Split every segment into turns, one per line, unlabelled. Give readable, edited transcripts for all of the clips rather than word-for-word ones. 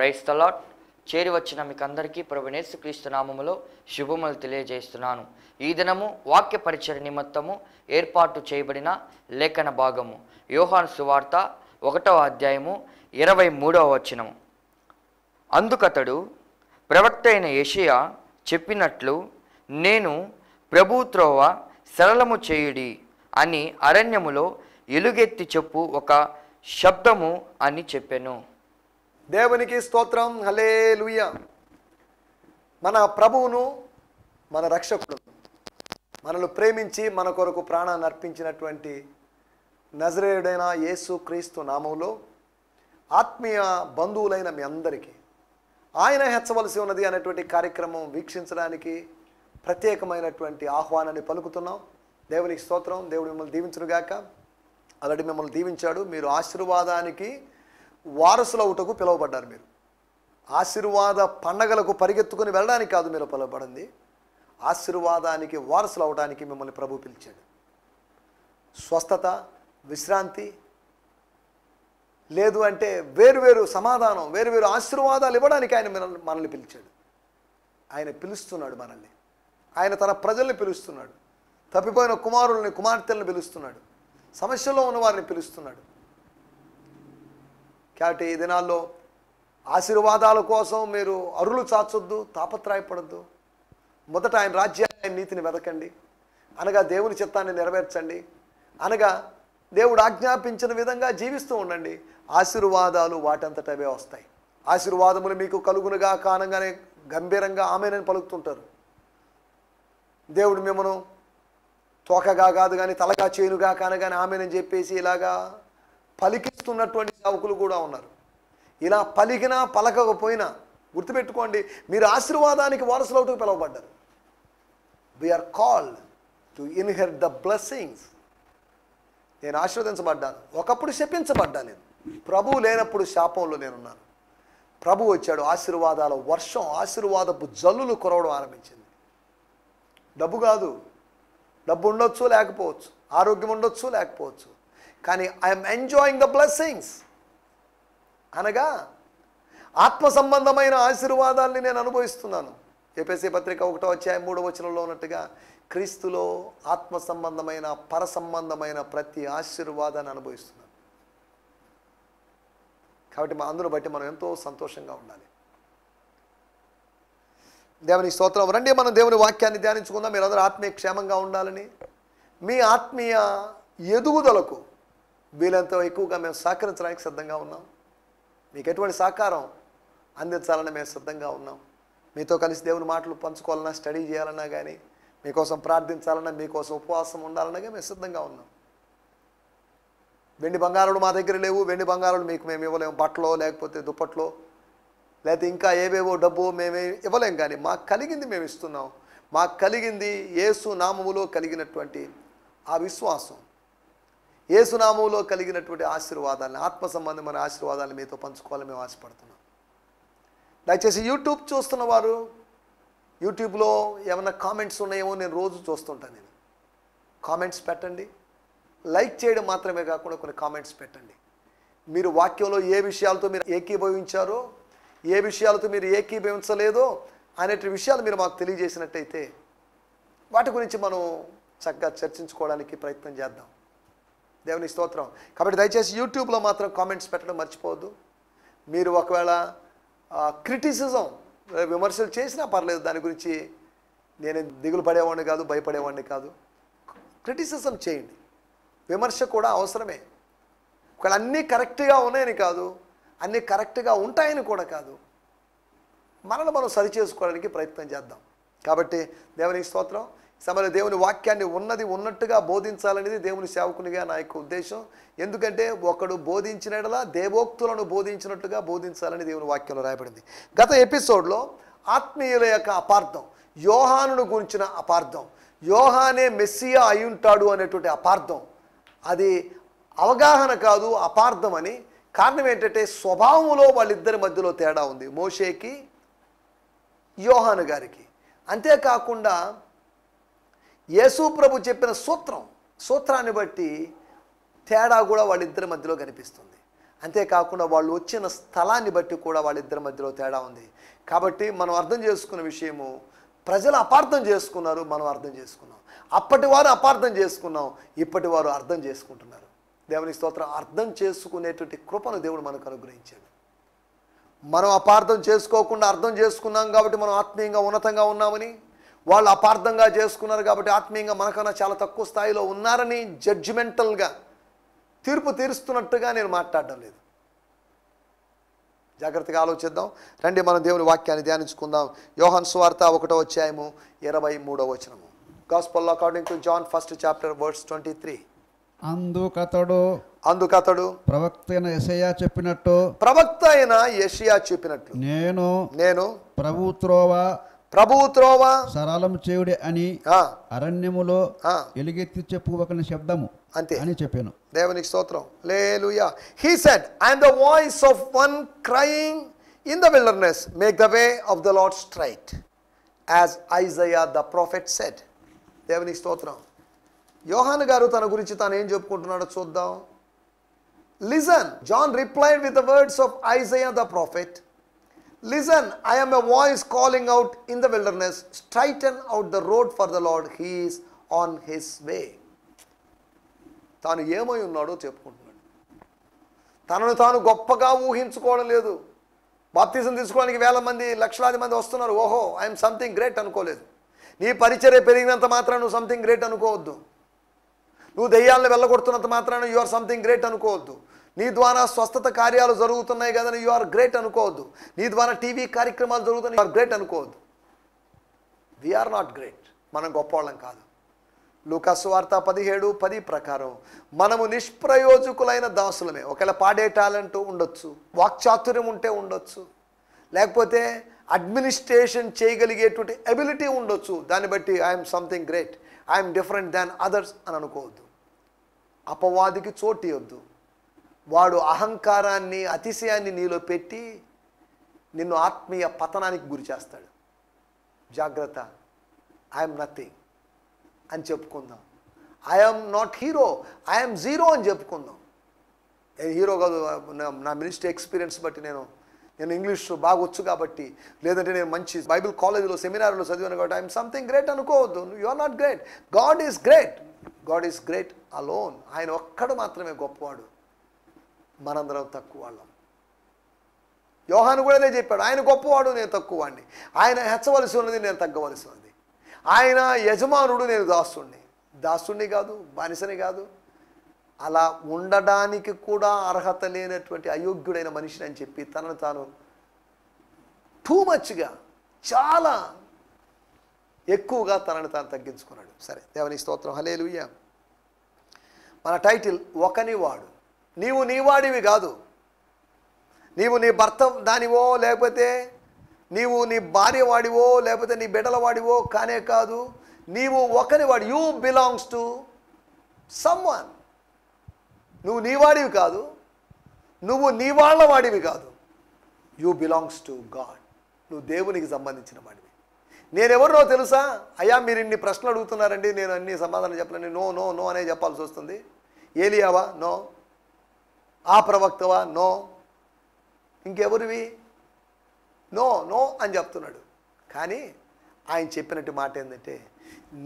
Praise the lord. చేరి వచ్చిన మీకు అందరికీ ప్రభువైన యేసుక్రీస్తు నామములో శుభములు తెలియజేస్తున్నాను. ఈ దినము వాక్య పరిచర్య నిమిత్తము ఏర్పాటు చేయబడిన లేఖన భాగము యోహాను సువార్త 1వ అధ్యాయము 23వ వచనము. అందుకతడు ప్రవక్త అయిన యెషయా చెప్పినట్లు, నేను ప్రభువు త్రోవ సరళము చేయుడి అని అరణ్యములో ఎలుగెత్తి చెప్పు ఒక శబ్దము అని చెప్పెను.
దేవునికి స్తోత్రం. హల్లెలూయా. మన ప్రభువును, మన రక్షకుడు, మనల్ని ప్రేమించి మన కొరకు ప్రాణాన్ని అర్పించినటువంటి నజరేయుడైన యేసు క్రీస్తు నామములో ఆత్మీయ బంధువులైన మీ అందరికీ ఆయన హెచ్చవలసి ఉన్నది అనేటువంటి కార్యక్రమం వీక్షించడానికి ప్రత్యేకమైనటువంటి ఆహ్వానాన్ని పలుకుతున్నాం. దేవునికి స్తోత్రం. దేవుడు మిమ్మల్ని దీవించునుగాక. ఆల్రెడీ మిమ్మల్ని దీవించాడు. మీరు ఆశీర్వాదానికి వారసులవుటకు పిలువబడ్డారు. మీరు ఆశీర్వాద పండగలకు పరిగెత్తుకుని వెళ్ళడానికి కాదు మీరు పిలువబడింది, ఆశీర్వాదానికి వారసులు అవడానికి మిమ్మల్ని ప్రభు పిలిచాడు. స్వస్థత, విశ్రాంతి, లేదు అంటే వేరువేరు సమాధానం, వేరువేరు ఆశీర్వాదాలు ఇవ్వడానికి ఆయన మనల్ని పిలిచాడు. ఆయన పిలుస్తున్నాడు మనల్ని. ఆయన తన ప్రజల్ని పిలుస్తున్నాడు. తప్పిపోయిన కుమారుల్ని, కుమార్తెలను పిలుస్తున్నాడు. సమస్యలో ఉన్న వారిని పిలుస్తున్నాడు. కాబట్టి ఈ దినాల్లో ఆశీర్వాదాల కోసం మీరు అరులు చాచొద్దు, తాపత్రయపడద్దు. మొదట ఆయన రాజ్యాన్ని, ఆయన నీతిని వెతకండి. అనగా దేవుని చిత్తాన్ని నెరవేర్చండి. అనగా దేవుడు ఆజ్ఞాపించిన విధంగా జీవిస్తూ ఉండండి. ఆశీర్వాదాలు వాటంతటవే వస్తాయి. ఆశీర్వాదములు మీకు కలుగునుగా కానంగానే గంభీరంగా ఆమెనని పలుకుతుంటారు. దేవుడు మిమ్మను తోకగా కాదు కానీ తలగా చేయునుగా కానగానే ఆమెనని చెప్పేసి ఇలాగా పలికిస్తున్నటువంటి సేవకులు కూడా ఉన్నారు. ఇలా పలికినా పలకకపోయినా గుర్తుపెట్టుకోండి, మీరు ఆశీర్వాదానికి వారసులవుటూ పిలువబడ్డారు. We are called to inherit the blessings. నేను ఆశీర్వదించబడ్డాను, ఒకప్పుడు శపించబడ్డా. నేను ప్రభువు లేనప్పుడు శాపంలో నేనున్నాను. ప్రభు వచ్చాడు, ఆశీర్వాదాల వర్షం, ఆశీర్వాదపు జల్లులు కురవడం ఆరంభించింది. డబ్బు కాదు, డబ్బు ఉండొచ్చు లేకపోవచ్చు, ఆరోగ్యం ఉండొచ్చు లేకపోవచ్చు, కానీ ఐఎమ్ ఎంజాయింగ్ ద బ్లెస్సింగ్స్. అనగా ఆత్మ సంబంధమైన ఆశీర్వాదాల్ని నేను అనుభవిస్తున్నాను. ఎఫెసీ పత్రిక 1వ అధ్యాయం 3వ వచనంలో ఉన్నట్టుగా క్రీస్తులో ఆత్మ సంబంధమైన, పర సంబంధమైన ప్రతి ఆశీర్వాదాన్ని అనుభవిస్తున్నాను. కాబట్టి మా అందును బట్టి మనం ఎంతో సంతోషంగా ఉండాలి. దేవుని స్తోత్రం. రండి మనం దేవుని వాక్యాన్ని ధ్యానించుకుందాం. మీరందరూ ఆత్మీయ క్షేమంగా ఉండాలని, మీ ఆత్మీయ ఎదుగుదలకు వీలంతో ఎక్కువగా మేము సహకరించడానికి సిద్ధంగా ఉన్నాం. మీకు ఎటువంటి సహకారం అందించాలని మేము సిద్ధంగా ఉన్నాం. మీతో కలిసి దేవుని మాటలు పంచుకోవాలన్నా, స్టడీ చేయాలన్నా కానీ, మీకోసం ప్రార్థించాలన్నా, మీకోసం ఉపవాసం ఉండాలన్నా మేము సిద్ధంగా ఉన్నాం. వెండి బంగారాలు మా దగ్గర లేవు. వెండి బంగారాలు మీకు మేము ఇవ్వలేము. బట్టలో, లేకపోతే దుప్పట్లో, లేకపోతే ఇంకా ఏవేవో డబ్బు మేమే ఇవ్వలేం. కానీ మాకు కలిగింది మేము ఇస్తున్నాం. మాకు కలిగింది యేసు నామములో కలిగినటువంటి ఆ విశ్వాసం, యేసు నామములో కలిగినటువంటి ఆశీర్వాదాలను, ఆత్మ సంబంధమైన ఆశీర్వాదాలను మీతో పంచుకోవాలని మేము ఆశపడుతున్నాం. దయచేసి యూట్యూబ్ చూస్తున్న వారు, యూట్యూబ్లో ఏమైనా కామెంట్స్ ఉన్నాయేమో నేను రోజు చూస్తుంటాను. నేను కామెంట్స్ పెట్టండి. లైక్ చేయడం మాత్రమే కాకుండా కొన్ని కామెంట్స్ పెట్టండి. మీరు వాక్యంలో ఏ విషయాలతో మీరు ఏకీభవించారో, ఏ విషయాలతో మీరు ఏకీభవించలేదో అనేటి విషయాలు మీరు మాకు తెలియజేసినట్టయితే వాటి గురించి మనం చక్కగా చర్చించుకోవడానికి ప్రయత్నం చేద్దాం. దేవుని స్తోత్రం. కాబట్టి దయచేసి యూట్యూబ్లో మాత్రం కామెంట్స్ పెట్టడం మర్చిపోవద్దు. మీరు ఒకవేళ క్రిటిసిజం, విమర్శలు చేసినా పర్లేదు, దాని గురించి నేను దిగులు పడేవాడిని కాదు, భయపడేవాడిని కాదు. క్రిటిసిజం చేయండి. విమర్శ కూడా అవసరమే. ఒకవేళ అన్నీ కరెక్ట్గా ఉన్నాయని కాదు, అన్నీ కరెక్ట్గా ఉంటాయని కూడా కాదు, మనల్ని మనం సరి చేసుకోవడానికి ప్రయత్నం చేద్దాం. కాబట్టి దేవునికి స్తోత్రం. సమయంలో దేవుని వాక్యాన్ని ఉన్నది ఉన్నట్టుగా బోధించాలనేది దేవుని సేవకునిగా నా యొక్క ఉద్దేశం. ఎందుకంటే ఒకడు బోధించినట్లా దేవోక్తులను బోధించినట్టుగా బోధించాలని దేవుని వాక్యంలో రాయబడింది. గత ఎపిసోడ్లో ఆత్మీయుల యొక్క అపార్థం, యోహానును గురించిన అపార్థం, యోహానే మెస్సియా అయి ఉంటాడు అనేటువంటి అపార్థం, అది అవగాహన కాదు, అపార్థం అని. కారణం ఏంటంటే స్వభావంలో వాళ్ళిద్దరి మధ్యలో తేడా ఉంది, మోషేకి యోహాను గారికి. అంతేకాకుండా యేసు ప్రభు చెప్పిన సూత్రాన్ని బట్టి తేడా కూడా వాళ్ళిద్దరి మధ్యలో కనిపిస్తుంది. అంతేకాకుండా వాళ్ళు వచ్చిన స్థలాన్ని బట్టి కూడా వాళ్ళిద్దరి మధ్యలో తేడా ఉంది. కాబట్టి మనం అర్థం చేసుకున్న విషయము, ప్రజలు అపార్థం చేసుకున్నారు, మనం అర్థం చేసుకున్నాం. అప్పటి వారు అపార్థం చేసుకున్నాం, ఇప్పటి వారు అర్థం చేసుకుంటున్నారు. దేవుని స్తోత్రం. అర్థం చేసుకునేటువంటి కృపను దేవుడు మనకు అనుగ్రహించాడు. మనం అపార్థం చేసుకోకుండా అర్థం చేసుకున్నాం కాబట్టి మనం ఆత్మీయంగా ఉన్నతంగా ఉన్నామని, వాళ్ళు అపార్థంగా చేసుకున్నారు కాబట్టి ఆత్మీయంగా మనకన్నా చాలా తక్కువ స్థాయిలో ఉన్నారని జడ్జిమెంటల్గా తీర్పు తీరుస్తున్నట్టుగా నేను మాట్లాడడం లేదు. జాగ్రత్తగా ఆలోచిద్దాం. రండి మనం దేవుని వాక్యాన్ని ధ్యానించుకుందాం. యోహాను సువార్త 1వ అధ్యాయము 23వ వచనము. Gospel according to John 1st chapter verse 23. అందుకతడు
ప్రవక్త అయిన యెషయా చెప్పినట్టు నేను ప్రభువు త్రోవ సరళం చేయుడి అని అరణ్యములో ఎలుగెత్తి చెప్పు ఒక శబ్దము
అంతే
అని చెప్పాను.
దేవునికి స్తోత్రం. హల్లెలూయా. He said, I am the voice of one crying in the wilderness, make the way of the Lord straight, as Isaiah the prophet said. దేవునికి స్తోత్రం. యోహాను గారు తన గురించి తాను ఏం చెప్పుకుంటున్నాడో చూద్దాం. Listen, John replied with the words of Isaiah the prophet. Listen, I am a voice calling out in the wilderness, straighten out the road for the Lord, he is on his way. తాను ఏమై ఉన్నాడో చెప్పుకుంటున్నాడు. తనను తాను గొప్పగా ఊహించుకోవడం లేదు. బాప్తిజం తీసుకోవడానికి వేల మంది, లక్షలాది మంది వస్తున్నారు. ఓహో, ఐఎమ్ సంథింగ్ గ్రేట్ అనుకోలేదు. నీ పరిచర్య పెరిగినంత మాత్రాన నువ్వు సంథింగ్ గ్రేట్ అనుకోవద్దు. నువ్వు దెయ్యాలను వెళ్ళగొడుతున్నంత మాత్రాన యు ఆర్ సంథింగ్ గ్రేట్ అనుకోవద్దు. నీ ద్వారా స్వస్థత కార్యాలు జరుగుతున్నాయి కదా యు ఆర్ గ్రేట్ అనుకోవద్దు. నీ ద్వారా టీవీ కార్యక్రమాలు జరుగుతున్నాయి, యు ఆర్ గ్రేట్ అనుకోవద్దు. We are not great. మనం గొప్పవాళ్ళం కాదు. లూకా సువార్త 17:10 ప్రకారం మనము నిష్ప్రయోజకులైన దాసులమే. ఒకవేళ పాడే టాలెంట్ ఉండొచ్చు, వాక్చాతుర్యం ఉంటే ఉండొచ్చు, లేకపోతే అడ్మినిస్ట్రేషన్ చేయగలిగేటువంటి ఎబిలిటీ ఉండొచ్చు. దాన్ని బట్టి I'm something great, I'm different than others అని అనుకోవద్దు. అపవాదికి చోటు ఇవ్వద్దు. వాడు అహంకారాన్ని, అతిశయాన్ని నీలో పెట్టి నిన్ను ఆత్మీయ పతనానికి గురి చేస్తాడు. జాగ్రత్త. ఐఎమ్ నథింగ్ అని చెప్పుకుందాం. I'm not hero, I'm zero అని చెప్పుకుందాం. నేను హీరో కాదు, నా మినిస్ట్రీ ఎక్స్పీరియన్స్ బట్టి నేను ఇంగ్లీష్ బాగా వచ్చు కాబట్టి, లేదంటే నేను మంచి బైబిల్ కాలేజీలో సెమినార్లో చదివాను కాబట్టి ఐఎమ్ సంథింగ్ గ్రేట్ అనుకోవద్దు. You are not great. God is great. God is great alone. ఆయన ఒక్కడు మాత్రమే గొప్పవాడు, మనందరం తక్కువ వాళ్ళం. యోహాను కూడా అదే చెప్పాడు. ఆయన గొప్పవాడు, నేను తక్కువవాడిని. ఆయన హెచ్చవలసి ఉన్నది, నేను తగ్గవలసి ఉన్నది. ఆయన యజమానుడు, నేను దాసుణ్ణి కాదు, బానిసని కాదు. అలా ఉండడానికి కూడా అర్హత లేనటువంటి అయోగ్యుడైన మనిషిని అని చెప్పి తనను తాను టూ మచ్గా, చాలా ఎక్కువగా తనను తాను తగ్గించుకున్నాడు. సరే, దేవునికి స్తోత్రం. హల్లెలూయా. మన టైటిల్ ఒకనివాడు. నీవు నీవాడివి కాదు. నీవు నీ భర్త దానివో, లేకపోతే నీవు నీ భార్య వాడివో, లేకపోతే నీ బిడ్డల వాడివో కానే కాదు. నీవు ఒకనివాడు. You belongs to someone. నువ్వు నీవాడివి కాదు, నువ్వు నీ వాళ్ళ వాడివి కాదు. You belongs to God. నువ్వు దేవునికి సంబంధించిన వాడివి. నేనెవరినో తెలుసా? అయ్యా మీరు ఇన్ని ప్రశ్నలు అడుగుతున్నారండి, నేను అన్ని సమాధానం చెప్పలేను. నో నో నో అనే చెప్పాల్సి వస్తుంది. ఏలియావా? నో. ఆ ప్రవక్తవా? నో. ఇంకెవరివి? నో నో అని చెప్తున్నాడు. కానీ ఆయన చెప్పినట్టు మాట ఏంటంటే,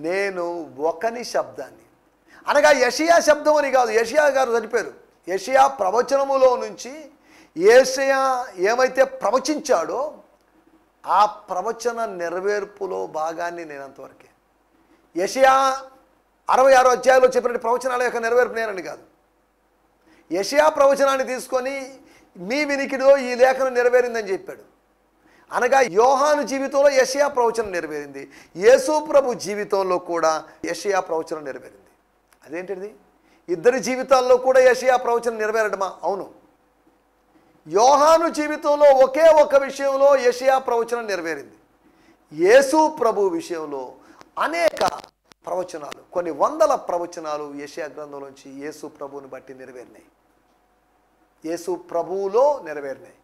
నేను ఒకని శబ్దాన్ని, అనగా యెషయా శబ్దం అని కాదు. యెషయా గారు చనిపోయారు. యెషయా ప్రవచనములో నుంచి యేషయా ఏమైతే ప్రవచించాడో ఆ ప్రవచన నెరవేర్పులో భాగాన్ని నేను అంతవరకే. యెషయా 66వ అధ్యాయంలో చెప్పినట్టు ప్రవచనాల యొక్క నెరవేర్పు నేనని కాదు. యెషయా ప్రవచనాన్ని తీసుకొని మీ వినికిడిలో ఈ లేఖనం నెరవేరిందని చెప్పాడు. అనగా యోహాను జీవితంలో యెషయా ప్రవచనం నెరవేరింది. యేసు ప్రభు జీవితంలో కూడా యెషయా ప్రవచనం నెరవేరింది. అదేంటిది? ఇద్దరి జీవితాల్లో కూడా యెషయా ప్రవచనం నెరవేరడమా? అవును. యోహాను జీవితంలో ఒకే ఒక విషయంలో యెషయా ప్రవచనం నెరవేరింది. యేసు ప్రభు విషయంలో అనేక ప్రవచనాలు, కొన్ని వందల ప్రవచనాలు యెషయా గ్రంథంలోంచి యేసు ప్రభువుని బట్టి నెరవేరినాయి. యేసు ప్రభువులో నెరవేరినాయి.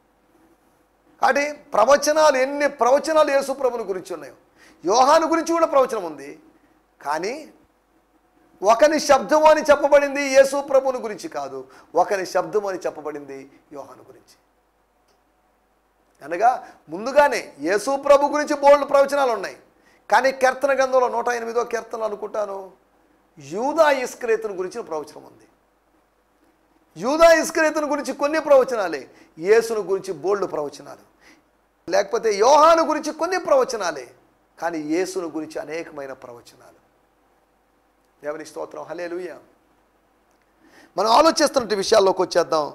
కాబట్టి ప్రవచనాలు, ఎన్ని ప్రవచనాలు యేసు ప్రభుని గురించి ఉన్నాయో. యోహాను గురించి కూడా ప్రవచనం ఉంది. కానీ ఒకని శబ్దము అని చెప్పబడింది యేసు ప్రభువుని గురించి కాదు, ఒకని శబ్దము అని చెప్పబడింది యోహాను గురించి. అనగా ముందుగానే యేసు ప్రభు గురించి బోల్డ్ ప్రవచనాలు ఉన్నాయి. కానీ కీర్తన గ్రంథంలో 108వ కీర్తనలు అనుకుంటాను యూదా ఇస్కరియోతును గురించిన ప్రవచనం ఉంది. యూదా ఇస్కరియోతును గురించి కొన్ని ప్రవచనాలే, యేసును గురించి బోల్డ్ ప్రవచనాలు. లేకపోతే యోహాను గురించి కొన్ని ప్రవచనాలే, కానీ యేసును గురించి అనేకమైన ప్రవచనాలు. దేవుని స్తోత్రం, హల్లెలూయా. మనం ఆలోచిస్తున్న విషయాల్లోకి వచ్చేద్దాం.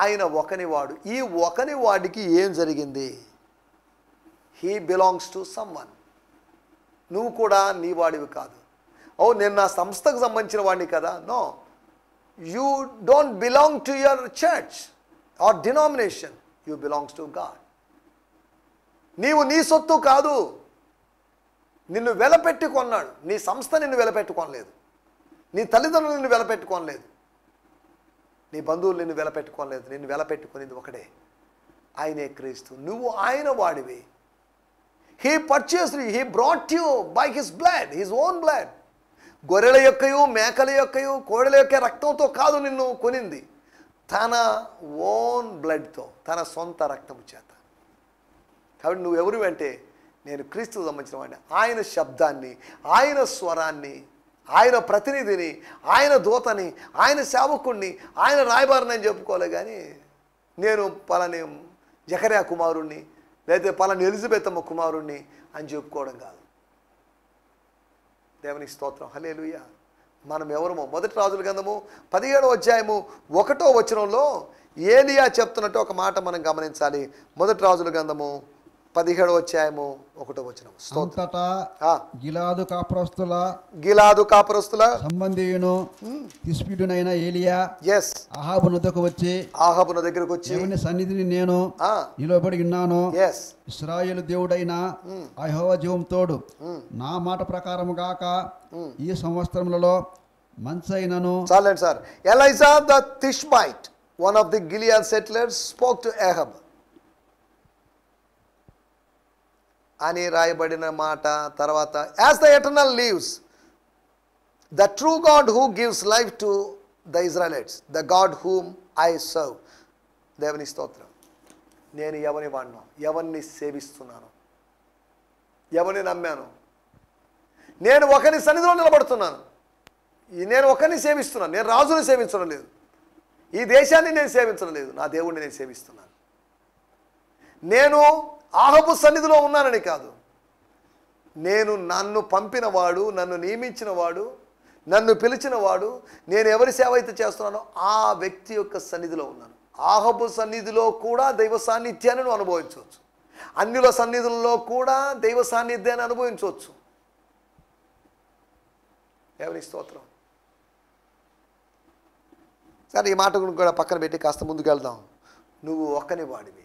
ఆయన ఒకనివాడు. ఈ ఒకనివాడికి ఏం జరిగింది? He belongs to someone. నువ్వు కూడా నీ వాడివి కాదు. ఓ నేను నా సంస్థకు సంబంధించిన వాడిని కదా. No, you don't belong to your church or denomination. You belongs to God. నీవు నీ సొత్తు కాదు. నిన్ను వెలపెట్టుకొన్నాడు. నీ సంస్థ నిన్ను వెలపెట్టుకోనలేదు, నీ తల్లిదండ్రులు నిన్ను వెలపెట్టుకోనలేదు, నీ బంధువులు నిన్ను వెలపెట్టుకోనలేదు. నిన్ను వెలపెట్టుకునేది ఒకడే, ఆయనే క్రీస్తు. నువ్వు ఆయన వాడివి. He purchased you, he brought you by his blood, his own blood. గొర్రెల యొక్కయు మేకల యొక్కయు కోడెల యొక్క రక్తంతో కాదు నిన్ను కొనింది, తన ఓన్ బ్లడ్తో, తన సొంత రక్తము చేత. కాబట్టి నువ్వెవరు అంటే నేను క్రీస్తుకు సంబంధించిన వాడిని. ఆయన శబ్దాన్ని, ఆయన స్వరాన్ని, ఆయన ప్రతినిధిని, ఆయన దూతని, ఆయన సేవకుణ్ణి, ఆయన రాయబారిని అని చెప్పుకోలే. కానీ నేను పలాని జకర్యా కుమారుణ్ణి లేదా పలాని ఎలిజబెతమ్మ కుమారుణ్ణి అని చెప్పుకోవడం కాదు. దేవునికి స్తోత్రం, హల్లెలూయా. మనం ఎవరమో మొదటి రాజుల గ్రంథము 17వ అధ్యాయము 1వ వచనంలో ఏలియా చెప్తున్నట్టు ఒక మాట మనం గమనించాలి. మొదటి రాజుల గ్రంథము 17వ అధ్యాయము 1వ వచనం.
అంతటా గిలాదు కాపురస్తుల సంబంధియును తిష్బీయుడైన ఏలియా అహాబు నొద్దకు వచ్చి, దేవుని సన్నిధిని నేను నిలబడి ఉన్నాను, ఇశ్రాయేలు దేవుడైన యెహోవా జీవం తోడు, నా మాట ప్రకారము గాక ఈ సంవత్సరములలో మంచైనను.
చాలండి sir. Elijah the Tishbite, one of the Gilead settlers, spoke to Ahab అని రాయబడిన మాట. తర్వాత as the eternal leaves, the true God who gives life to the Israelites, the God whom I serve. దేవుని స్తోత్రం. నేను ఎవరిని వాడినో, ఎవరిని సేవిస్తున్నాను, ఎవరిని నమ్మాను. నేను ఒకరిని సన్నిధిలో నిలబడుతున్నాను, నేను ఒకరిని సేవిస్తున్నాను. నేను రాజుని సేవించడం లేదు, ఈ దేశాన్ని నేను సేవించడం లేదు, నా దేవుడిని నేను సేవిస్తున్నాను. నేను ఆహాబు సన్నిధిలో ఉన్నానని కాదు, నేను నన్ను పంపినవాడు, నన్ను నియమించినవాడు, నన్ను పిలిచినవాడు, నేను ఎవరి సేవ అయితే చేస్తున్నానో ఆ వ్యక్తి యొక్క సన్నిధిలో ఉన్నాను. ఆహాబు సన్నిధిలో కూడా దైవ సాన్నిధ్యాన్ని నువ్వు అనుభవించవచ్చు, అన్యుల సన్నిధుల్లో కూడా దైవ సాన్నిధ్యాన్ని అనుభవించవచ్చు. దేవుని స్తోత్రం. సరే, ఈ మాట కూడా పక్కన పెట్టి కాస్త ముందుకు వెళ్దాం. నువ్వు ఒక్కని వాడివి.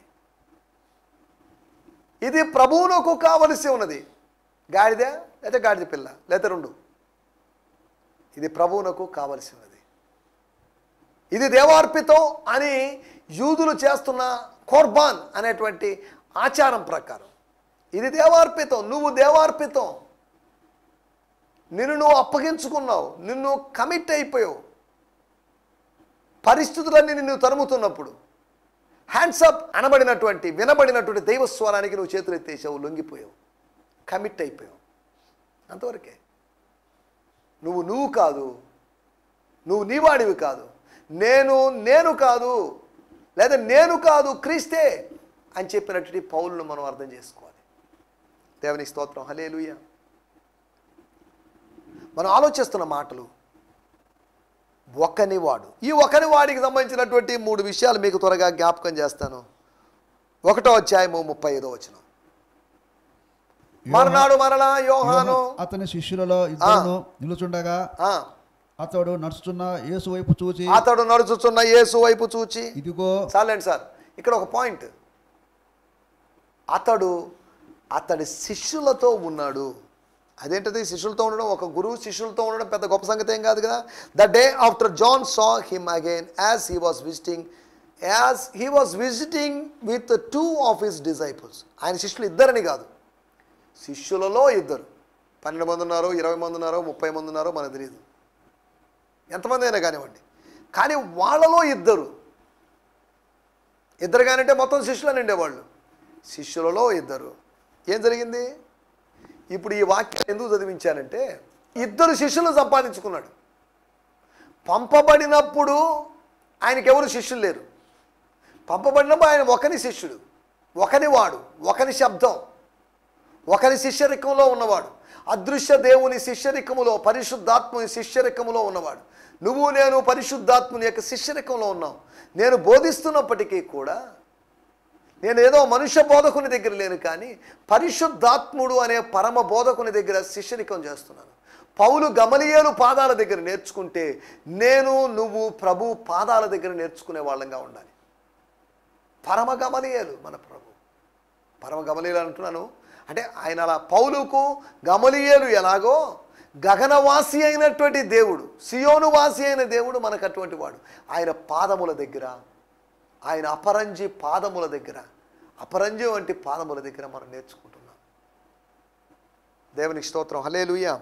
ఇది ప్రభువునకు కావలసి ఉన్నది. గాడిద లేదా గాడిద పిల్ల లేదా రెండు, ఇది ప్రభువునకు కావలసి ఉన్నది. ఇది దేవార్పితం అని యూదులు చేస్తున్న కోర్బాన్ అనేటువంటి ఆచారం ప్రకారం ఇది దేవార్పితం. నువ్వు దేవార్పితం. నిన్ను నువ్వు అప్పగించుకున్నావు, నిన్ను కమిట్ అయిపోయావు. పరిస్థితులన్నీ నిన్ను తరుముతున్నప్పుడు హ్యాండ్సప్ అనబడినటువంటి వినబడినటువంటి దైవస్వరానికి నువ్వు చేతులు ఎత్తేసావు, లొంగిపోయావు, కమిట్ అయిపోయావు. అంతవరకే. నువ్వు కాదు, నువ్వు నీవాడివి కాదు. నేను కాదు, లేదా నేను కాదు క్రీస్తే అని చెప్పినటువంటి పౌలును మనం అర్థం చేసుకోవాలి. దేవుని స్తోత్రం, హల్లెలూయా. మనం ఆలోచిస్తున్న మాటలు ఒకనివాడు. ఈ ఒకనివాడికి సంబంధించినటువంటి 3 విషయాలు మీకు త్వరగా జ్ఞాపకం చేస్తాను. 1వ అధ్యాయము 35వ వచనం. మర్నాడు మరలా యోహాను
అతని శిష్యులలో ఇద్దరు నిలుచుండగా అతడు నడుచుచున్న యేసు వైపు చూచి ఇదిగో.
చాలండి సార్, ఇక్కడ ఒక పాయింట్. అతడి శిష్యులతో ఉన్నాడు. అదేంటది శిష్యులతో ఉండడం? ఒక గురువు శిష్యులతో ఉండడం పెద్ద గొప్ప సంగతి ఏం కాదు కదా. The day after John saw him again as he was visiting with 2 of his disciples. ఆయన శిష్యులు ఇద్దరని కాదు, శిష్యులలో ఇద్దరు. 12 మంది ఉన్నారో, 20 మంది ఉన్నారో, 30 మంది ఉన్నారో మనకు తెలియదు. ఎంతమంది అయినా కానివ్వండి. కానీ వాళ్ళలో ఇద్దరు కానంటే మొత్తం శిష్యులు నిండేవాళ్ళు. శిష్యులలో ఇద్దరు. ఏం జరిగింది? ఇప్పుడు ఈ వాక్యం ఎందుకు చదివించానంటే, ఇద్దరు శిష్యులను సంపాదించుకున్నాడు. పంపబడినప్పుడు ఆయనకెవరు శిష్యులు లేరు. పంపబడినప్పుడు ఆయన ఒకని శిష్యుడు, ఒకని వాడు, ఒకని శబ్దం, ఒకని శిష్యరికంలో ఉన్నవాడు. అదృశ్య దేవుని శిష్యరికములో, పరిశుద్ధాత్ముని శిష్యరికములో ఉన్నవాడు. నువ్వు నేను పరిశుద్ధాత్ముని యొక్క శిష్యరికంలో ఉన్నాం. నేను బోధిస్తున్నప్పటికీ కూడా నేను ఏదో మనుష్య బోధకుని దగ్గర లేను, కానీ పరిశుద్ధాత్ముడు అనే పరమ బోధకుని దగ్గర శిష్యరికం చేస్తున్నాను. పౌలు గమలియేలు పాదాల దగ్గర నేర్చుకుంటే, నేను నువ్వు ప్రభు పాదాల దగ్గర నేర్చుకునే వాళ్ళంగా ఉండాలి. పరమ గమలియేలు మన ప్రభు. పరమ గమలియేలు అంటున్నాను అంటే ఆయన అలా పౌలుకు గమలియేలు ఎలాగో గగనవాసి అయినటువంటి దేవుడు, సియోను వాసి అయిన దేవుడు మనకు అటువంటి వాడు. ఆయన పాదముల దగ్గర, ఆయన అపరంజి పాదముల దగ్గర, అపరంజి వంటి పాదముల దగ్గర మనం నేర్చుకుంటున్నాం. దేవునికి స్తోత్రం. హల్లెలూయా.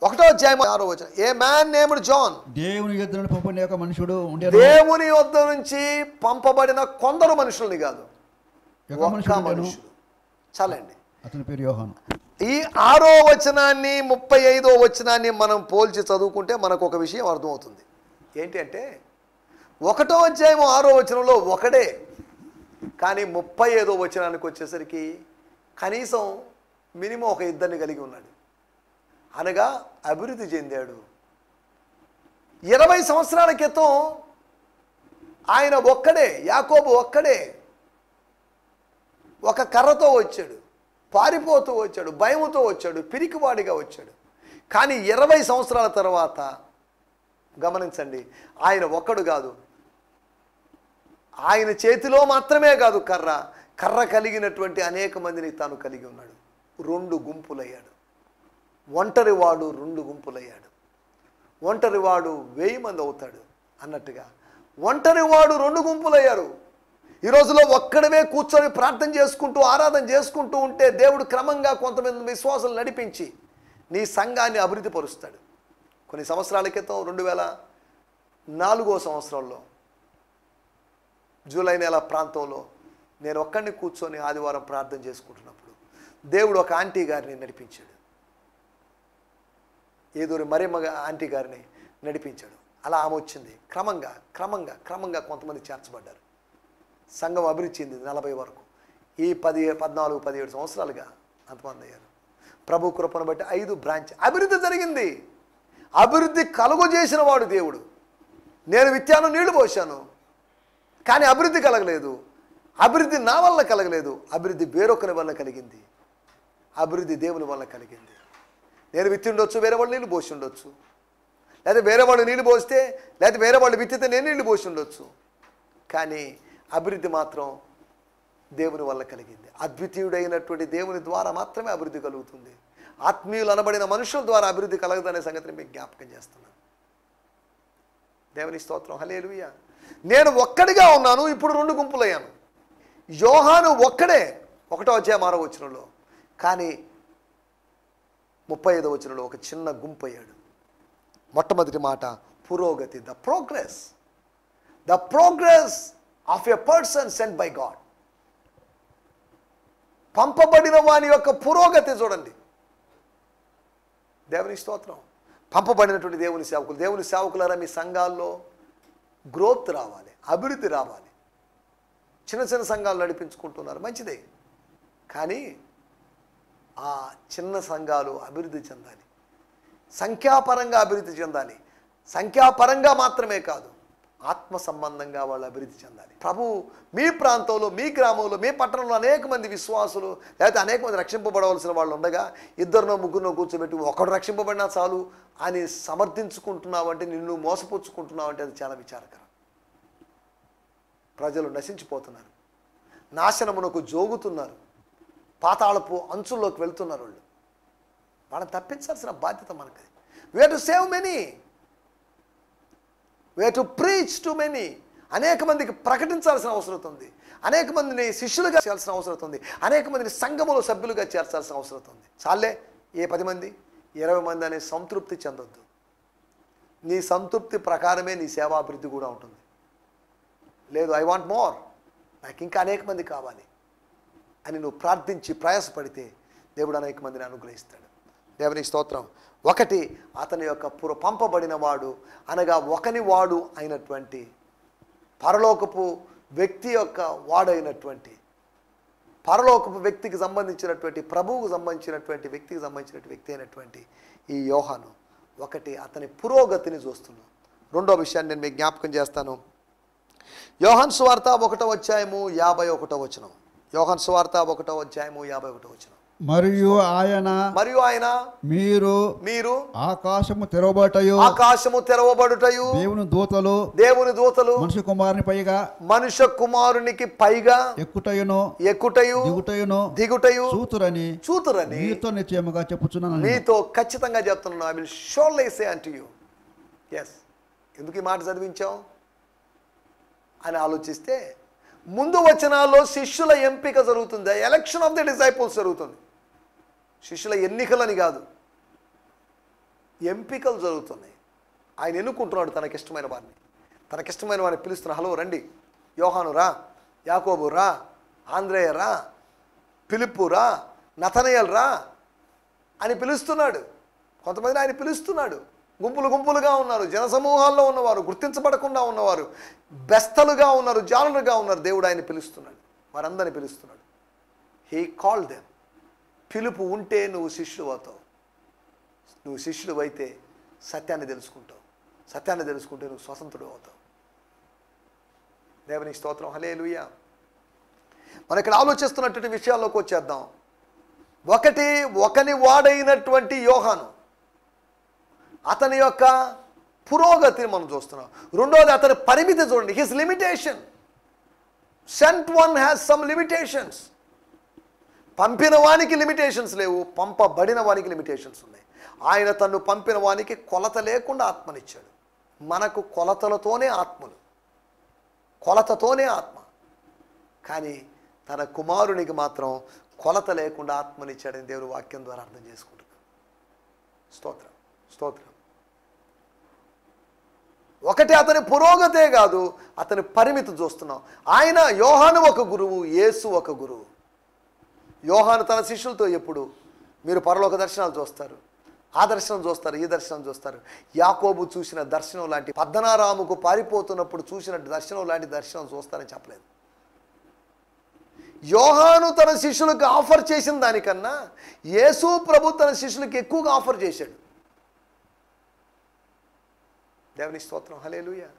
1వ అధ్యాయం 6వ వచనం. A man named John.
దేవుని యొద్ద నుండి పంపబడిన ఒక మనుషుడు ఉండెను.
దేవుని యొద్ద నుంచి పంపబడిన కొందరు మనుషుల్ని కాదు,
ఒక
మనుషుడు. చాలండి.
అతని పేరు యోహాను.
ఈ 6వ వచనాన్ని 35వ వచనాన్ని మనం పోల్చి చదువుకుంటే మనకు ఒక విషయం అర్థమవుతుంది. ఏంటి అంటే, 1వ అధ్యాయం 6వ వచనంలో ఒకడే, కానీ 35వ వచనానికి వచ్చేసరికి కనీసం మినిమం ఒక ఇద్దరిని కలిగి ఉన్నాడు. అనగా అభివృద్ధి చెందాడు. 20 సంవత్సరాల క్రితం ఆయన ఒక్కడే, యాకోబు ఒక్కడే ఒక కర్రతో వచ్చాడు, పారిపోతూ వచ్చాడు, భయముతో వచ్చాడు, పిరికివాడిగా వచ్చాడు. కానీ 20 సంవత్సరాల తర్వాత గమనించండి, ఆయన ఒక్కడు కాదు, ఆయన చేతిలో మాత్రమే కాదు కర్ర కలిగినటువంటి అనేక మందిని తాను కలిగి ఉన్నాడు. 2 గుంపులయ్యాడు. ఒంటరివాడు 2 గుంపులయ్యాడు. ఒంటరివాడు 1000 మంది అవుతాడు అన్నట్టుగా ఒంటరివాడు 2 గుంపులయ్యారు. ఈ రోజులో ఒక్కడమే కూర్చొని ప్రార్థన చేసుకుంటూ ఆరాధన చేసుకుంటూ ఉంటే దేవుడు క్రమంగా కొంతమంది విశ్వాసాలు నడిపించి నీ సంఘాన్ని అభివృద్ధి పరుస్తాడు. కొన్ని సంవత్సరాల క్రితం 2004వ సంవత్సరంలో జూలై నెల ప్రాంతంలో నేను ఒక్కడిని కూర్చొని ఆదివారం ప్రార్థన చేసుకుంటున్నప్పుడు దేవుడు ఒక ఆంటీ గారిని నడిపించాడు. ఏదూరి మరియమ్మ ఆంటీ గారిని నడిపించాడు. అలా ఆమె వచ్చింది. క్రమంగా క్రమంగా క్రమంగా కొంతమంది చేర్చబడ్డారు. సంఘం అభివృద్ధి చెందింది 40 వరకు. ఈ 14, 17 సంవత్సరాలుగా అంతమంది అయ్యారు. ప్రభు కృపను బట్టి 5 బ్రాంచ్ అభివృద్ధి జరిగింది. అభివృద్ధి కలుగజేసిన వాడు దేవుడు. నేను విత్తాను, నీళ్లు పోశాను, కానీ అభివృద్ధి కలగలేదు. అభివృద్ధి నా వల్ల కలగలేదు, అభివృద్ధి వేరొకరి వల్ల కలిగింది. అభివృద్ధి దేవుని వల్ల కలిగింది. నేను విత్తి ఉండొచ్చు, వేరే వాళ్ళు నీళ్ళు పోసి ఉండొచ్చు, లేదా వేరే వాళ్ళు నీళ్ళు పోస్తే, లేదా వేరే వాళ్ళు విత్తితే నేను నీళ్ళు పోసి ఉండొచ్చు, కానీ అభివృద్ధి మాత్రం దేవుని వల్ల కలిగింది. అద్వితీయుడైనటువంటి దేవుని ద్వారా మాత్రమే అభివృద్ధి కలుగుతుంది. ఆత్మీయులు అనబడిన మనుషుల ద్వారా అభివృద్ధి కలగదనే సంగతిని మీకు జ్ఞాపకం చేస్తున్నాను. దేవుని స్తోత్రం. హల్లెలూయా. నేను ఒక్కడిగా ఉన్నాను, ఇప్పుడు 2 గుంపులయ్యాను. యోహాను ఒక్కడే 1వ అధ్యాయం 6వ వచనంలో, కానీ 35వ వచనంలో ఒక చిన్న గుంపు అయ్యాడు. మొట్టమొదటి మాట పురోగతి, the progress of a person sent by God. పంపబడిన వాని యొక్క పురోగతి చూడండి. దేవుని స్తోత్రం. పంపబడినటువంటి దేవుని సేవకులారా, మీ సంఘాల్లో గ్రోత్ రావాలి, అభివృద్ధి రావాలి. చిన్న చిన్న సంఘాలు నడిపించుకుంటున్నారు, మంచిదే, కానీ ఆ చిన్న సంఘాలు అభివృద్ధి చెందాలి, సంఖ్యాపరంగా అభివృద్ధి చెందాలి. సంఖ్యాపరంగా మాత్రమే కాదు, ఆత్మ సంబంధంగా వాళ్ళు అభివృద్ధి చెందాలి. ప్రభు మీ ప్రాంతంలో, మీ గ్రామంలో, మీ పట్టణంలో అనేక మంది విశ్వాసులు, లేకపోతే అనేక మంది రక్షింపబడవలసిన వాళ్ళు ఉండగా 2 3 కూర్చోబెట్టి ఒకడు రక్షింపబడినా చాలు అని సమర్థించుకుంటున్నావంటే, నిన్ను మోసపుచ్చుకుంటున్నావంటే అది చాలా విచారకరం. ప్రజలు నశించిపోతున్నారు, నాశనమునకు జోగుతున్నారు, పాతాళపు అంచుల్లోకి వెళ్తున్నారు. వాళ్ళని తప్పించాల్సిన బాధ్యత మనకి. We have to save many. We have to preach to many. అనేక మందికి ప్రకటించాల్సిన అవసరం ఉంది. అనేక మందిని శిష్యులుగా చేయాల్సిన అవసరం ఉంది. అనేక మందిని సంఘములో సభ్యులుగా చేర్చాల్సిన అవసరం ఉంది. చాలే ఏ 10 మంది 20 మంది అనే సంతృప్తి చెందొద్దు. నీ సంతృప్తి ప్రకారమే నీ సేవాభివృద్ధి కూడా ఉంటుంది. లేదు, ఐ వాంట్ మోర్, నాకు ఇంకా అనేక మంది కావాలి అని నువ్వు ప్రార్థించి ప్రయాసపడితే దేవుడు అనేక మందిని అనుగ్రహిస్తాడు. దేవుని స్తోత్రం. ఒకటి, అతని యొక్క పంపబడిన వాడు అనగా ఒకని వాడు అయినటువంటి పరలోకపు వ్యక్తి యొక్క వాడైనటువంటి పరలోకపు వ్యక్తికి సంబంధించినటువంటి ప్రభువుకు సంబంధించినటువంటి వ్యక్తికి సంబంధించినటువంటి వ్యక్తి అయినటువంటి ఈ యోహాను ఒకటి అతని పురోగతిని చూస్తున్నాం. రెండో విషయాన్ని నేను మీకు జ్ఞాపకం చేస్తాను. యోహాను సువార్త 1వ అధ్యాయము 51వ వచనం. యోహాను సువార్త 1వ అధ్యాయము 51వ వచనం.
మరియు ఆయన మీరు ఆకాశము తెరవబడుటయు దేవుని దూతలు మనుష్య కుమారునికి పైగా ఎక్కుటయు దిగుటయు చూతురని మీతో నిశ్చయముగా చెప్పుచున్నాను. మీతో ఖచ్చితంగా చెప్తున్నాను. I will surely say unto you. yes. ఎందుకు ఈ మాట చదివించాం అని ఆలోచిస్తే ముందు వచనాల్లో శిష్యుల ఎంపిక జరుగుతుంది. ఎలక్షన్ ఆఫ్ ది డిసైపుల్స్ జరుగుతుంది. శిష్యుల ఎన్నికలని కాదు, ఎంపికలు జరుగుతున్నాయి. ఆయన ఎన్నుకుంటున్నాడు తనకిష్టమైన వారిని పిలుస్తున్నా. హలో రండి, యోహాను రా, యాకోబు రా, ఆంద్రేయ రా, ఫిలిప్పు రా, నతనయేల్ రా అని పిలుస్తున్నాడు. కొంతమంది ఆయన పిలుస్తున్నాడు. గుంపులుగా ఉన్నారు, జనసమూహాల్లో ఉన్నవారు, గుర్తించబడకుండా ఉన్నవారు, బెస్తలుగా ఉన్నారు, జానులుగా ఉన్నారు. దేవుడు ఆయన పిలుస్తున్నాడు, వారందరిని పిలుస్తున్నాడు. He call them. పిలుపు ఉంటే నువ్వు శిష్యుడు అవుతావు. నువ్వు శిష్యుడు అయితే సత్యాన్ని తెలుసుకుంటావు. సత్యాన్ని తెలుసుకుంటే నువ్వు స్వతంత్రుడు అవుతావు. దేవునికి స్తోత్రం. హల్లెలూయా. మనం ఇక్కడ ఆలోచిస్తున్నటువంటి విషయాల్లోకి వచ్చేద్దాం. ఒకని వాడైనటువంటి యోహాను, అతని యొక్క పురోగతిని మనం చూస్తున్నాం. రెండోది అతని పరిమితి చూడండి. His limitation. Sent one has some limitations. పంపిన వానికి లిమిటేషన్స్ లేవు, పంపబడిన వానికి లిమిటేషన్స్ ఉన్నాయి. ఆయన తన్ను పంపిన వానికి కొలత లేకుండా ఆత్మనిచ్చాడు. మనకు కొలతలతోనే ఆత్మ. కానీ తన కుమారునికి మాత్రం కొలత లేకుండా ఆత్మనిచ్చాడని దేవుడు వాక్యం ద్వారా అర్థం చేసుకుంటున్నాం. స్తోత్రం. ఒకటి అతని పురోగతే కాదు, అతని పరిమితి చూస్తున్నాం. ఆయన యోహాను ఒక గురువు, యేసు ఒక గురువు. యోహాను తన శిష్యులతో ఎప్పుడు మీరు పరలోక దర్శనాలు చూస్తారు, ఆ దర్శనం చూస్తారు, ఈ దర్శనం చూస్తారు. యాకోబు చూసిన దర్శనం లాంటి, పద్దనారాముకు పారిపోతున్నప్పుడు చూసిన దర్శనం లాంటి దర్శనం చూస్తారని చెప్పలేదు. యోహాను తన శిష్యులకు ఆఫర్ చేసిన దానికన్నా యేసు ప్రభు తన శిష్యులకు ఎక్కువగా ఆఫర్ చేశాడు. దేవుని స్తోత్రం. Hallelujah.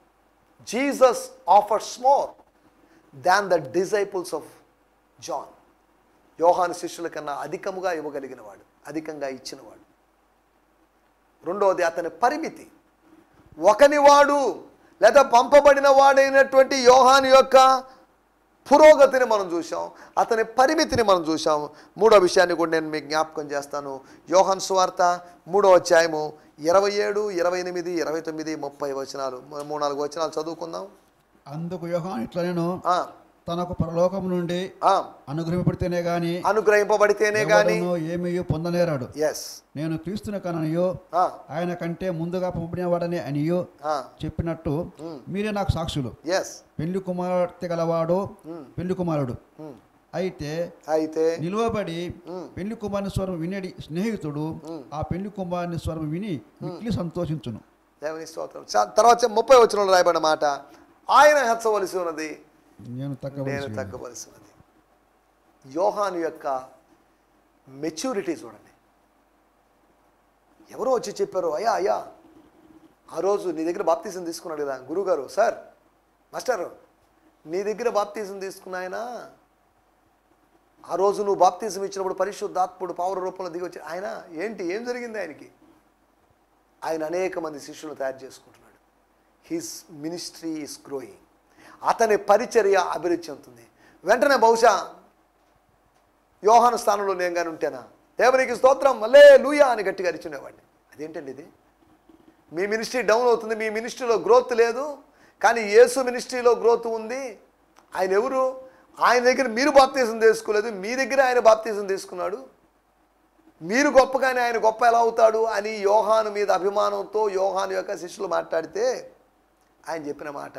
Jesus offers more than the disciples of John. యోహాను శిష్యుల కన్నా అధికముగా ఇవ్వగలిగిన వాడు, అధికంగా ఇచ్చినవాడు. రెండవది అతని పరిమితి. ఒకని వాడు లేదా పంపబడిన వాడైనటువంటి యోహాను యొక్క పురోగతిని మనం చూసాం, అతని పరిమితిని మనం చూసాం. మూడో విషయాన్ని కూడా నేను మీకు జ్ఞాపకం చేస్తాను. యోహాను సువార్త 3వ అధ్యాయము 27, 28, 29, 30 వచనాలు, 3-4 వచనాలు చదువుకుందాం. అందుకు యోహాను ఇట్లా నేను తనకు పరలోకం నుండి అనుగ్రహింపబడితేనే గాని ఏమీ పొందనేరాడు. నేను క్రీస్తుని కననియో ఆయన కంటే ముందుగా పంపినవాడని అనియో చెప్పినట్టు మీరే నాకు సాక్షులు. పెళ్లి కుమారుడు అయితే నిలువబడి పెళ్లి కుమారుని స్వరం వినేడి స్నేహితుడు ఆ పెళ్లి కుమారుని స్వరం విని మిక్కిలి సంతోషించును.
దేవుని స్తోత్రం. తర్వాత 30వ వచనంలో రాయబడిన మాట, ఆయన హెచ్చవలసి ఉన్నది, నేను తగ్గవలసి ఉన్నది. యోహాను యొక్క మెచ్యూరిటీ చూడండి. ఎవరో వచ్చి చెప్పారు, అయ్యా ఆ రోజు నీ దగ్గర బాప్తీసం తీసుకున్నాడు కదా గురువుగారు, సార్ మాస్టర్ నీ దగ్గర బాప్తీసం తీసుకున్న ఆయన ఆ రోజు నువ్వు బాప్తీసం ఇచ్చినప్పుడు పరిశుద్ధాత్ముడు పావుర రూపంలో దిగి వచ్చి ఆయన ఏం జరిగింది ఆయనకి? ఆయన అనేక మంది శిష్యులను తయారు చేసుకుంటున్నాడు. His ministry is growing. అతని పరిచర్య అభివృద్ధి చెందుతుంది. వెంటనే బహుశా యోహాను స్థానంలో నేను కానీ ఉంటేనా దేవునికి స్తోత్రం హల్లెలూయా అని గట్టిగా అరిచునేవాడిని. అదేంటండి ఇది? మీ మినిస్ట్రీ డౌన్ అవుతుంది, మీ మినిస్ట్రీలో గ్రోత్ లేదు, కానీ యేసు మినిస్ట్రీలో గ్రోత్ ఉంది. ఆయన ఎవరు? ఆయన దగ్గర మీరు బాప్తీసం తీసుకోలేదు, మీ దగ్గర ఆయన బాప్తీసం తీసుకున్నాడు. మీరు గొప్పగానే ఆయన గొప్ప ఎలా అవుతాడు అని యోహాను మీద అభిమానంతో యోహాను యొక్క శిష్యులు మాట్లాడితే ఆయన చెప్పిన మాట,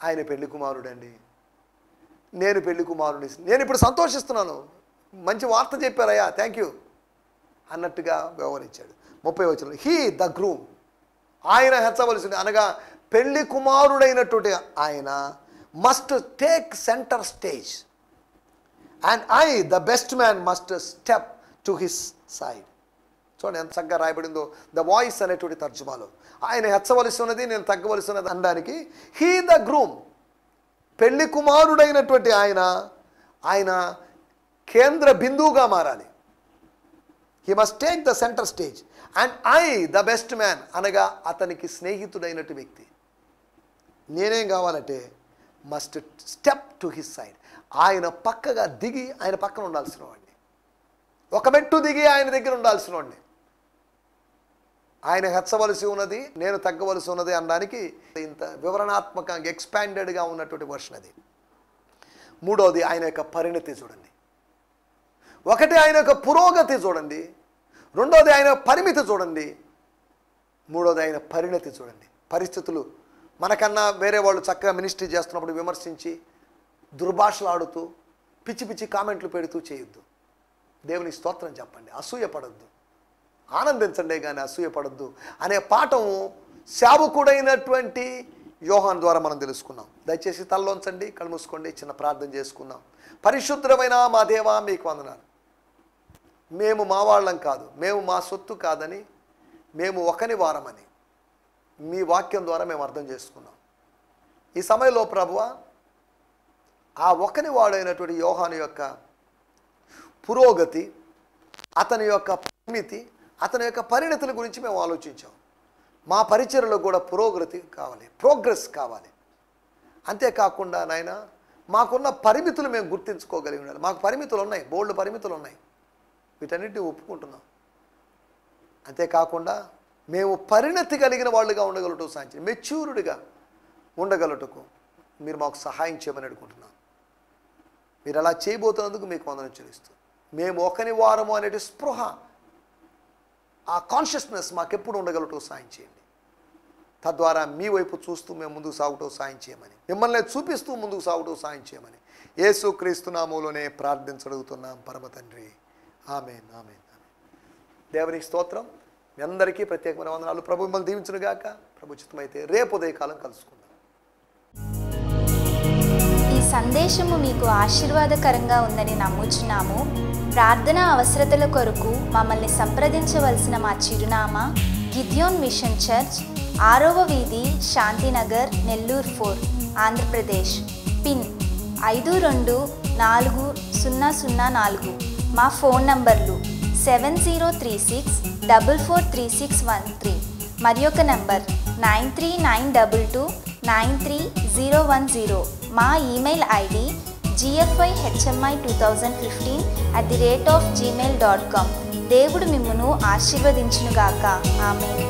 ఆయన పెళ్లి కుమారుడండి, నేను పెళ్లి కుమారుడి, నేను ఇప్పుడు సంతోషిస్తున్నాను, మంచి వార్త చెప్పారయ్యా, థ్యాంక్ యూ అన్నట్టుగా వ్యవహరించాడు. 30వ వచనంలో హీ ద గ్రూమ్, ఆయన హెచ్చవలసింది, అనగా పెళ్లి కుమారుడైనటువంటి ఆయన must take centre stage and I the best man must step to his side. చూడండి ఎంత చక్కగా రాయబడిందో ద వాయిస్ అనేటువంటి తర్జుమాలో. ఆయన హెచ్చవలసి ఉన్నది, నేను తగ్గవలసి ఉన్నది అనడానికి హీ ద గ్రూమ్, పెళ్లి కుమారుడైనటువంటి ఆయన కేంద్ర బిందువుగా మారాలి. He must take the centre stage and I the best man, అనగా అతనికి స్నేహితుడైనటువంటి వ్యక్తి. నేనేం కావాలంటే must step to his side, ఆయన పక్కగా దిగి ఆయన పక్కన ఉండాల్సిన వాడిని, ఒక మెట్టు దిగి ఆయన దగ్గర ఉండాల్సిన వాడిని. ఆయన హెచ్చవలసి ఉన్నది, నేను తగ్గవలసి ఉన్నది అనడానికి ఇంత వివరణాత్మకంగా ఎక్స్పాండెడ్గా ఉన్నటువంటి వర్షన్ అది. మూడవది ఆయన యొక్క పరిణతి చూడండి. ఒకటి ఆయన యొక్క పురోగతి చూడండి, రెండోది ఆయన పరిమితి చూడండి, మూడోది ఆయన పరిణతి చూడండి. పరిస్థితులు మనకన్నా వేరే వాళ్ళు చక్కగా మినిస్ట్రీ చేస్తున్నప్పుడు విమర్శించి దుర్భాషలు ఆడుతూ పిచ్చి పిచ్చి కామెంట్లు పెడుతూ చేయొద్దు. దేవుని స్తోత్రం చెప్పండి, అసూయపడద్దు, ఆనందించండి కానీ అసూయపడద్దు అనే పాఠం సేవకుడైనటువంటి యోహాన్ ద్వారా మనం తెలుసుకున్నాం. దయచేసి తలలోంచండి, కళ్ళు మూసుకోండి, చిన్న ప్రార్థన చేసుకుందాం. పరిశుద్ధమైన మా దేవా మీకు వందనాలు. మేము మా వాళ్ళం కాదు, మేము మా సొత్తు కాదని, మేము ఒకని వారమని మీ వాక్యం ద్వారా మేము అర్థం చేసుకున్నాం. ఈ సమయంలో ప్రభువా, ఆ ఒకని వాడైనటువంటి యోహాను యొక్క పురోగతి, అతని యొక్క పరిమితి, అతని యొక్క పరిణతుల గురించి మేము ఆలోచించాం. మా పరిచర్యలో కూడా పురోగతి కావాలి, ప్రోగ్రెస్ కావాలి. అంతేకాకుండా నాయన మాకున్న పరిమితులు మేము గుర్తించుకోగలిగి ఉండాలి. మాకు పరిమితులు ఉన్నాయి, బోల్డ్ పరిమితులు ఉన్నాయి, వీటన్నిటిని ఒప్పుకుంటున్నాం. అంతేకాకుండా మేము పరిణతి కలిగిన వాళ్ళుగా ఉండగలటకు సాధించి మెచ్యూర్డ్గా ఉండగలటకు మీరు మాకు సహాయం చేయమని అడుగుకుంటున్నాం. మీరు అలా చేయబోతున్నందుకు మీకు వందనం చెల్లిస్తూ, మేము ఒకని వారము అనేటి స్పృహ, ఆ కాన్షియస్నెస్ మాకెప్పుడు ఉండగలటో సాయం చేయండి. తద్వారా మీ వైపు చూస్తూ మేము ముందుకు సాగుటూ సాయం చేయమని, మిమ్మల్ని చూపిస్తూ ముందుకు సాగుటూ సాయం చేయమని యేసుక్రీస్తు నామములోనే ప్రార్థించగలుగుతున్నాం పరమ తండ్రి. ఆమేన్, ఆమేన్, ఆమేన్. దేవునికి స్తోత్రం. మీ అందరికీ ప్రత్యేకమైన వందనాలు. ప్రభు మిమ్మల్ని దీవించునుగాక. ప్రభు చిత్తమైతే రేపు ఉదయకాలం కలుసుకుందాం.
ఈ సందేశము మీకు ఆశీర్వాదకరంగా ఉందని నమ్ముచున్నాము. ప్రార్థనా అవసరతల కొరకు మమ్మల్ని సంప్రదించవలసిన మా చిరునామా గిద్యోన్ మిషన్ చర్చ్, 6వ వీధి, శాంతినగర్, నెల్లూరు 4, ఆంధ్రప్రదేశ్. పిన్ 524004. మా ఫోన్ నంబర్లు 7036443613 మరి ఒక నంబర్ 9392293010. మా ఈమెయిల్ ఐడి gfihmi2015@gmail.com. దేవుడు మిమ్మును ఆశీర్వదించునుగాక. ఆమేన్.